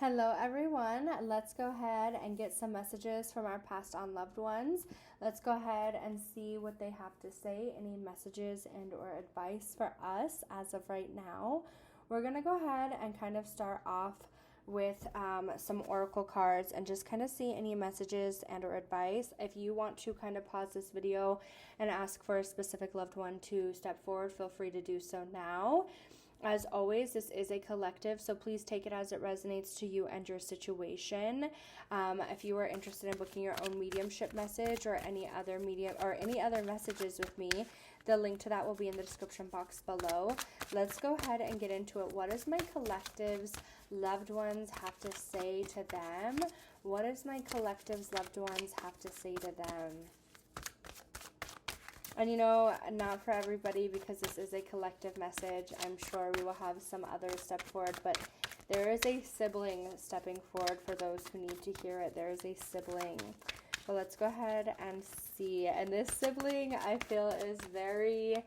Hello, everyone. Let's go ahead and get some messages from our passed on loved ones. Let's go ahead and see what they have to say, any messages and or advice for us as of right now. We're going to go ahead and kind of start off with some oracle cards and just kind of see any messages and or advice. If you want to kind of pause this video and ask for a specific loved one to step forward, feel free to do so now. As always, this is a collective, so please take it as it resonates to you and your situation. If you are interested in booking your own mediumship message or any other medium or any other messages with me, the link to that will be in the description box below. Let's go ahead and get into it. What does my collective's loved ones have to say to them? What does my collective's loved ones have to say to them? And you know, not for everybody, because this is a collective message. I'm sure we will have some others step forward, but there is a sibling stepping forward for those who need to hear it. There is a sibling. So let's go ahead and see. And this sibling, I feel, is very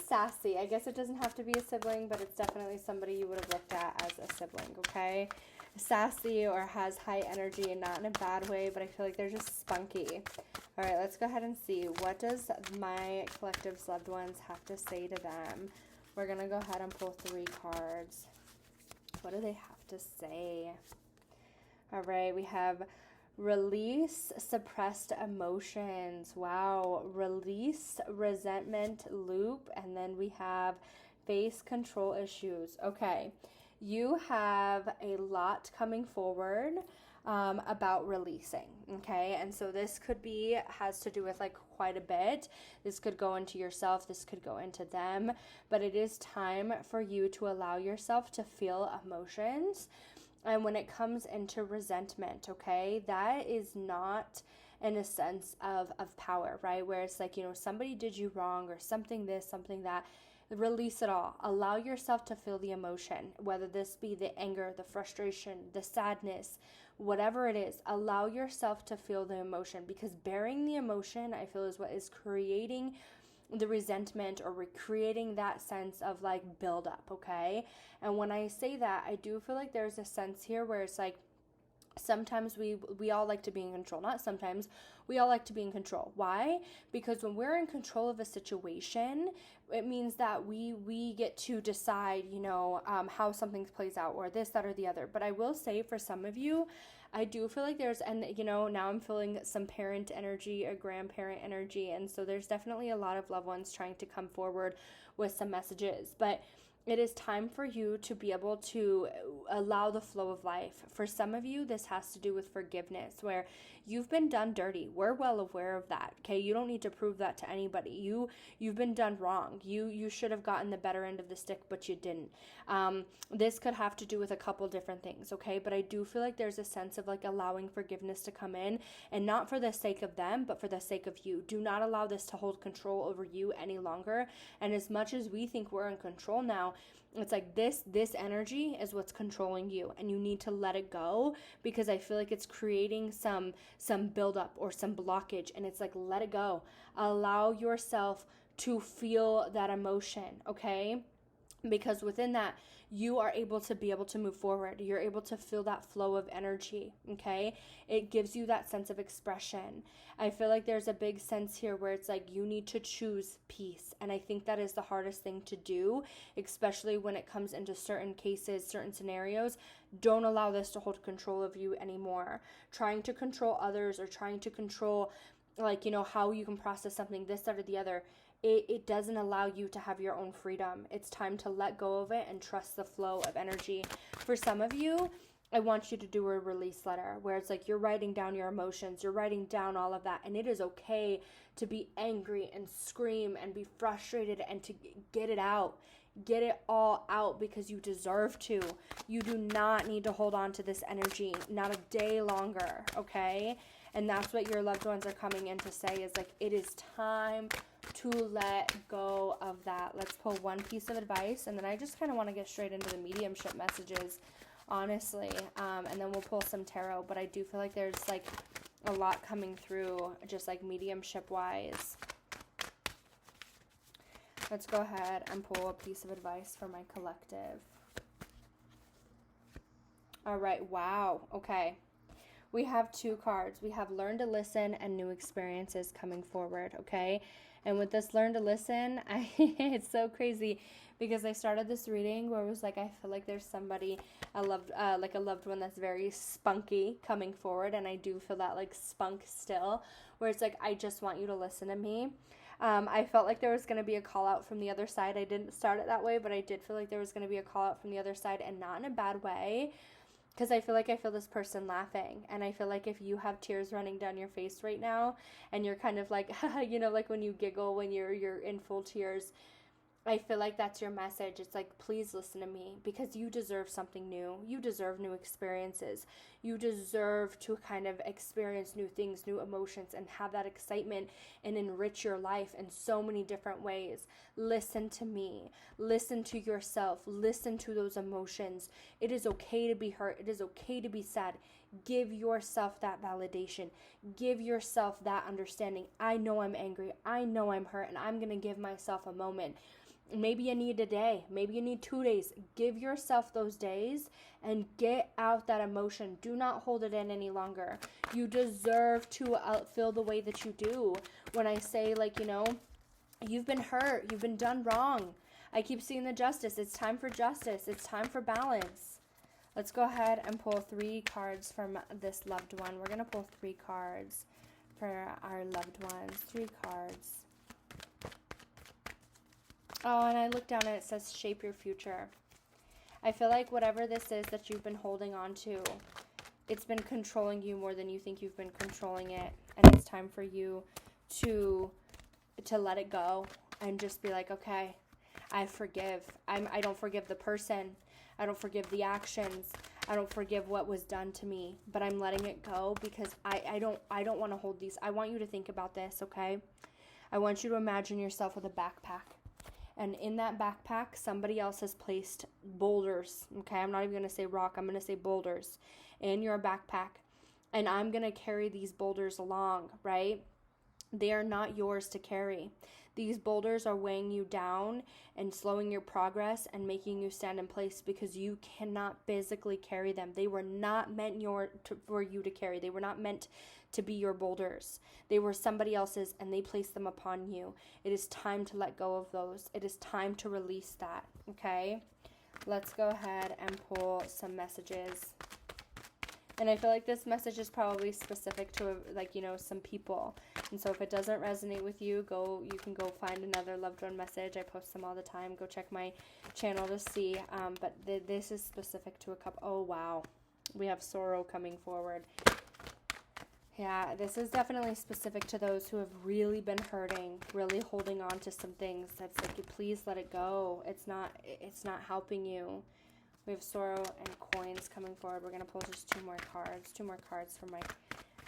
sassy. I guess it doesn't have to be a sibling, but it's definitely somebody you would have looked at as a sibling, okay? Sassy or has high energy, and not in a bad way, but I feel like they're just spunky. All right, let's go ahead and see. What does my collective's loved ones have to say to them? We're going to go ahead and pull 3 cards. What do they have to say? All right, we have release suppressed emotions. Wow. Release resentment loop. And then we have face control issues. Okay. You have a lot coming forward about releasing. Okay. And so this has to do with like quite a bit. This could go into yourself. This could go into them. But it is time for you to allow yourself to feel emotions. And when it comes into resentment, okay, that is not in a sense of power, right? Where it's like, you know, somebody did you wrong or something this, something that. Release it all. Allow yourself to feel the emotion, whether this be the anger, the frustration, the sadness, whatever it is. Allow yourself to feel the emotion, because bearing the emotion, I feel, is what is creating the resentment or recreating that sense of like buildup, okay? And when I say that, I do feel like there's a sense here where it's like, sometimes we all like to be in control. Not sometimes. We all like to be in control. Why? Because when we're in control of a situation, it means that we get to decide, you know, how something plays out, or this, that, or the other. But I will say, for some of you, I do feel like and you know, now I'm feeling some parent energy, a grandparent energy. And so there's definitely a lot of loved ones trying to come forward with some messages. But it is time for you to be able to allow the flow of life. For some of you, this has to do with forgiveness, where you've been done dirty. We're well aware of that, okay? You don't need to prove that to anybody. You've been done wrong. You should have gotten the better end of the stick, but you didn't. This could have to do with a couple different things, okay? But I do feel like there's a sense of like allowing forgiveness to come in, and not for the sake of them, but for the sake of you. Do not allow this to hold control over you any longer. And as much as we think we're in control now, it's like this energy is what's controlling you, and you need to let it go, because I feel like it's creating some buildup or some blockage. And it's like, let it go. Allow yourself to feel that emotion, okay? Because within that, you are able to move forward. You're able to feel that flow of energy, okay? It gives you that sense of expression. I feel like there's a big sense here where it's like you need to choose peace. And I think that is the hardest thing to do, especially when it comes into certain cases, certain scenarios. Don't allow this to hold control of you anymore. Trying to control others, or trying to control, like, you know, how you can process something, this, that, or the other, it doesn't allow you to have your own freedom. It's time to let go of it and trust the flow of energy. For some of you, I want you to do a release letter, where it's like you're writing down your emotions, you're writing down all of that, and it is okay to be angry and scream and be frustrated and to get it out. Get it all out, because you deserve to. You do not need to hold on to this energy, not a day longer, okay? And that's what your loved ones are coming in to say, is like, it is time to let go of that. Let's pull one piece of advice, and then I just kind of want to get straight into the mediumship messages, honestly, and then we'll pull some tarot. But I do feel like there's like a lot coming through, just like mediumship wise. Let's go ahead and pull a piece of advice for my collective. All right. Wow. Okay. We have two cards. We have learn to listen and new experiences coming forward, okay? And with this learn to listen, it's so crazy because I started this reading where it was like I feel like there's somebody like a loved one that's very spunky coming forward, and I do feel that like spunk still, where it's like I just want you to listen to me. I felt like there was going to be a call out from the other side. I didn't start it that way, but I did feel like there was going to be a call out from the other side, and not in a bad way. Because I feel like I feel this person laughing. And I feel like if you have tears running down your face right now and you're kind of like, you know, like when you giggle when you're in full tears, I feel like that's your message. It's like, please listen to me because you deserve something new. You deserve new experiences. You deserve to kind of experience new things, new emotions, and have that excitement and enrich your life in so many different ways. Listen to me. Listen to yourself. Listen to those emotions. It is okay to be hurt. It is okay to be sad. Give yourself that validation. Give yourself that understanding. I know I'm angry. I know I'm hurt, and I'm going to give myself a moment. Maybe you need a day. Maybe you need 2 days. Give yourself those days and get out that emotion. Do not hold it in any longer. You deserve to feel the way that you do. When I say, like, you know, you've been hurt. You've been done wrong. I keep seeing the justice. It's time for justice. It's time for balance. Let's go ahead and pull 3 cards from this loved one. We're going to pull 3 cards for our loved ones. 3 cards. Oh, and I look down and it says shape your future. I feel like whatever this is that you've been holding on to, it's been controlling you more than you think you've been controlling it. And it's time for you to let it go and just be like, okay, I forgive. I don't forgive the person. I don't forgive the actions. I don't forgive what was done to me, but I'm letting it go because I don't want to hold these. I want you to think about this, okay? I want you to imagine yourself with a backpack. And in that backpack, somebody else has placed boulders. Okay, I'm not even going to say rock. I'm going to say boulders in your backpack. And I'm going to carry these boulders along, right? They are not yours to carry. These boulders are weighing you down and slowing your progress and making you stand in place because you cannot physically carry them. They were not meant for you to carry. They were not meant to be your boulders. They were somebody else's and they placed them upon you. It is time to let go of those. It is time to release that, okay? Let's go ahead and pull some messages. And I feel like this message is probably specific to, like, you know, some people. And so if it doesn't resonate with you, you can go find another loved one message. I post them all the time. Go check my channel to see. But this is specific to a couple. Oh, wow. We have sorrow coming forward. Yeah, this is definitely specific to those who have really been hurting, really holding on to some things. That's like, please let it go. It's not helping you. We have sorrow and coins coming forward. We're going to pull just 2 more cards. 2 more cards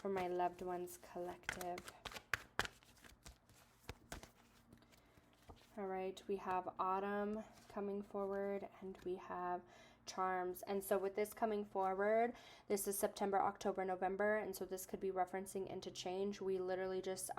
for my loved ones collective. All right, we have autumn coming forward and we have charms. And so with this coming forward, this is September, October, November, and so this could be referencing into change. We just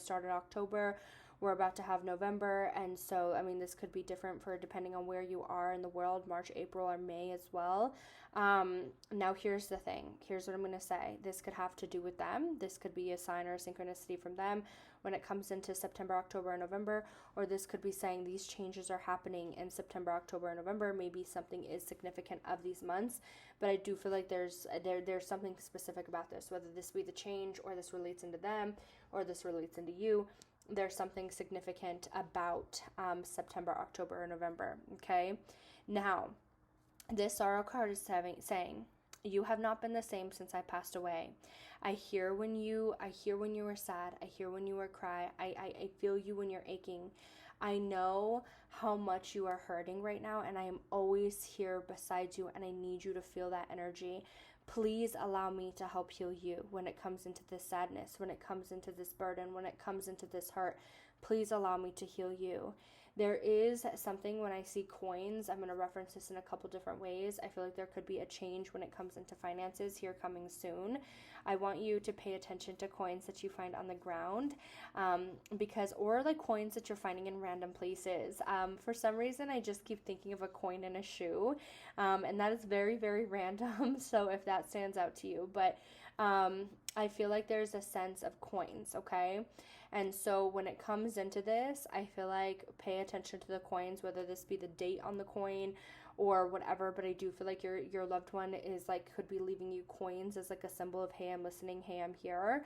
started October. We're about to have November, and so, I mean, this could be different for depending on where you are in the world, March, April, or May as well. Now, here's the thing. Here's what I'm going to say. This could have to do with them. This could be a sign or a synchronicity from them when it comes into September, October, and November, or this could be saying these changes are happening in September, October, and November. Maybe something is significant of these months, but I do feel like there's something specific about this, whether this be the change or this relates into them or this relates into you. There's something significant about September, October, or November, okay? Now, this sorrow card is saying, you have not been the same since I passed away. I hear when you were sad. I hear when you were cry. I feel you when you're aching. I know how much you are hurting right now, and I am always here beside you, and I need you to feel that energy. Please allow me to help heal you when it comes into this sadness, when it comes into this burden, when it comes into this hurt. Please allow me to heal you. There is something when I see coins, I'm going to reference this in a couple different ways. I feel like there could be a change when it comes into finances here coming soon. I want you to pay attention to coins that you find on the ground, because, or like coins that you're finding in random places. For some reason, I just keep thinking of a coin in a shoe, and that is very, very random. So if that stands out to you, but I feel like there's a sense of coins, okay? And so when it comes into this, I feel like pay attention to the coins, whether this be the date on the coin or whatever, but I do feel like your loved one is like, could be leaving you coins as like a symbol of, hey, I'm listening, hey, I'm here.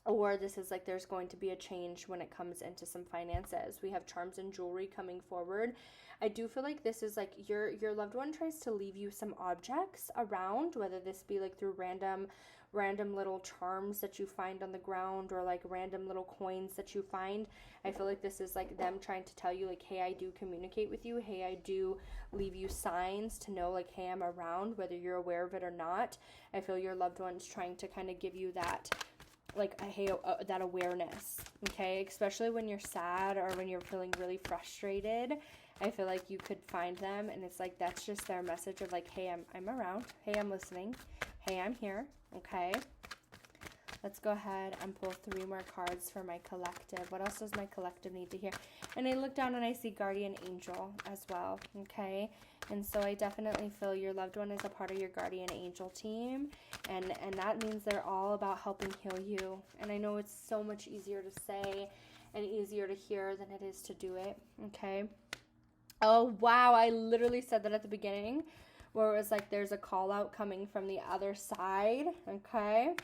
Or this is like there's going to be a change when it comes into some finances. We have charms and jewelry coming forward. I do feel like this is like your loved one tries to leave you some objects around, whether this be like through random little charms that you find on the ground or like random little coins that you find. I feel like this is like them trying to tell you like, hey, I do communicate with you. Hey, I do leave you signs to know like, hey, I'm around, whether you're aware of it or not. I feel your loved one's trying to kind of give you that like that awareness, okay? Especially when you're sad or when you're feeling really frustrated. I feel like you could find them and it's like that's just their message of like, hey, I'm around. Hey, I'm listening. Hey, I'm here. Okay. Let's go ahead and pull 3 more cards for my collective. What else does my collective need to hear? And I look down and I see guardian angel as well, okay? And so I definitely feel your loved one is a part of your guardian angel team, and that means they're all about helping heal you. And I know it's so much easier to say and easier to hear than it is to do it, okay? Oh, wow, I literally said that at the beginning, where it was like there's a call out coming from the other side, okay?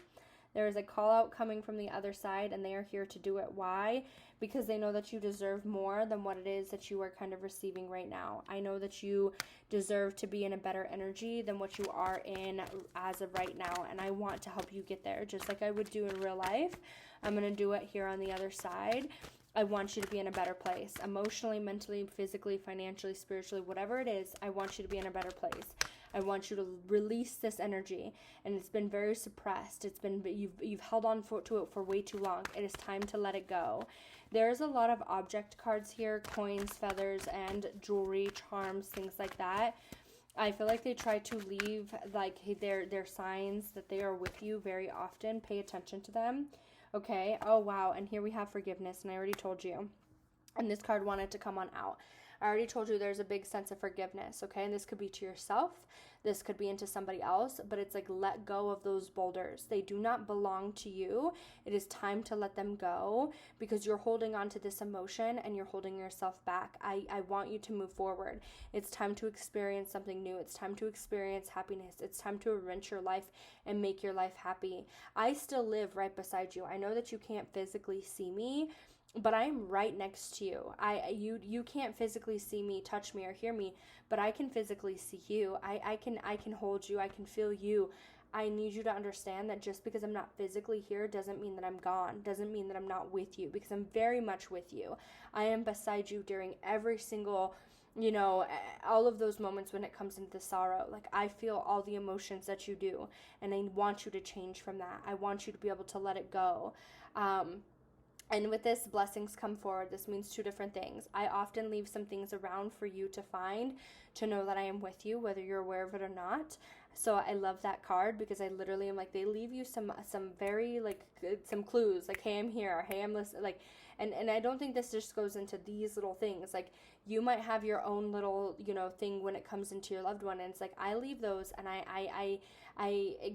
There is a call out coming from the other side, and they are here to do it. Why? Because they know that you deserve more than what it is that you are kind of receiving right now. I know that you deserve to be in a better energy than what you are in as of right now, and I want to help you get there, just like I would do in real life. I'm going to do it here on the other side. I want you to be in a better place, emotionally, mentally, physically, financially, spiritually, whatever it is. I want you to be in a better place. I want you to release this energy, and it's been very suppressed. It's been you've held on to it for way too long. It is time to let it go. There's a lot of object cards here, coins, feathers, and jewelry, charms, things like that. I feel like they try to leave like their signs that they are with you very often. Pay attention to them. Okay. Oh wow. And here we have forgiveness, and I already told you. And this card wanted to come on out. I already told you there's a big sense of forgiveness, okay? And this could be to yourself. This could be into somebody else, but it's like let go of those boulders. They do not belong to you. It is time to let them go because you're holding on to this emotion and you're holding yourself back. I want you to move forward. It's time to experience something new. It's time to experience happiness. It's time to enrich your life and make your life happy. I still live right beside you. I know that you can't physically see me, but I'm right next to you. You can't physically see me, touch me, or hear me, but I can physically see you. I can hold you. I can feel you. I need you to understand that just because I'm not physically here doesn't mean that I'm gone, doesn't mean that I'm not with you, because I'm very much with you. I am beside you during every single, all of those moments when it comes into the sorrow. Like I feel all the emotions that you do, and I want you to change from that. I want you to be able to let it go. And with this, blessings come forward. This means 2 different things. I often leave some things around for you to find, to know that I am with you, whether you're aware of it or not. So I love that card because I literally am like, they leave you some very like some clues, like, hey, I'm here, hey, I'm listening, like, and I don't think this just goes into these little things. Like you might have your own little, thing when it comes into your loved one, and it's like I leave those, and I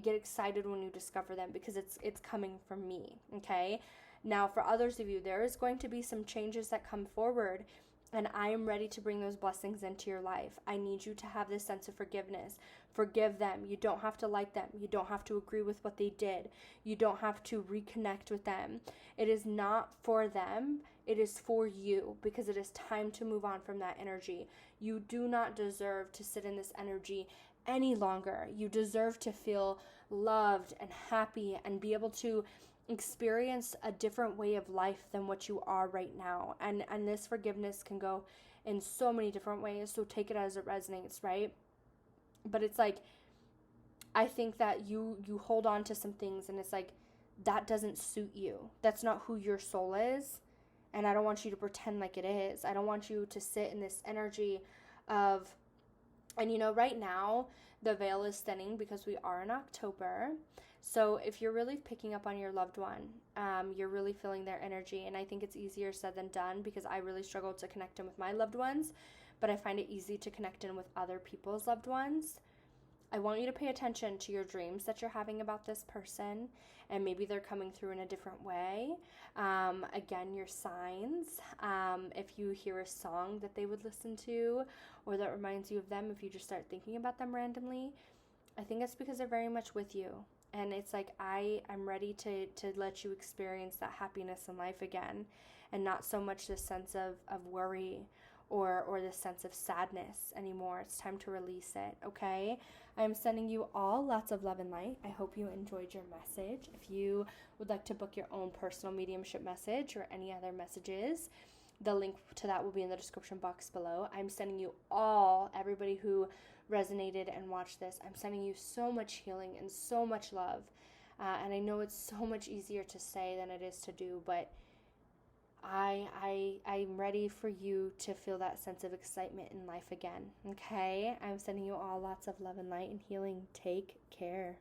get excited when you discover them because it's coming from me. Okay. Now, for others of you, there is going to be some changes that come forward, and I am ready to bring those blessings into your life. I need you to have this sense of forgiveness. Forgive them. You don't have to like them. You don't have to agree with what they did. You don't have to reconnect with them. It is not for them. It is for you, because it is time to move on from that energy. You do not deserve to sit in this energy any longer. You deserve to feel loved and happy and be able to experience a different way of life than what you are right now. And this forgiveness can go in so many different ways, so take it as it resonates, right? But it's like, I think that you hold on to some things, and it's like that doesn't suit you. That's not who your soul is, And I don't want you to pretend like it is. I don't want you to sit in this energy of, and you know, right now the veil is thinning because we are in October. So if you're really picking up on your loved one, you're really feeling their energy. And I think it's easier said than done, because I really struggle to connect in with my loved ones, but I find it easy to connect in with other people's loved ones. I want you to pay attention to your dreams that you're having about this person, and maybe they're coming through in a different way. Again, your signs. If you hear a song that they would listen to, or that reminds you of them, if you just start thinking about them randomly, I think it's because they're very much with you. And it's like, I'm ready to let you experience that happiness in life again, and not so much this sense of worry or this sense of sadness anymore. It's time to release it, okay? I'm sending you all lots of love and light. I hope you enjoyed your message. If you would like to book your own personal mediumship message or any other messages, the link to that will be in the description box below. I'm sending you all, everybody who resonated and watched this, I'm sending you so much healing and so much love. And I know it's so much easier to say than it is to do, but I'm ready for you to feel that sense of excitement in life again, okay? I'm sending you all lots of love and light and healing. Take care.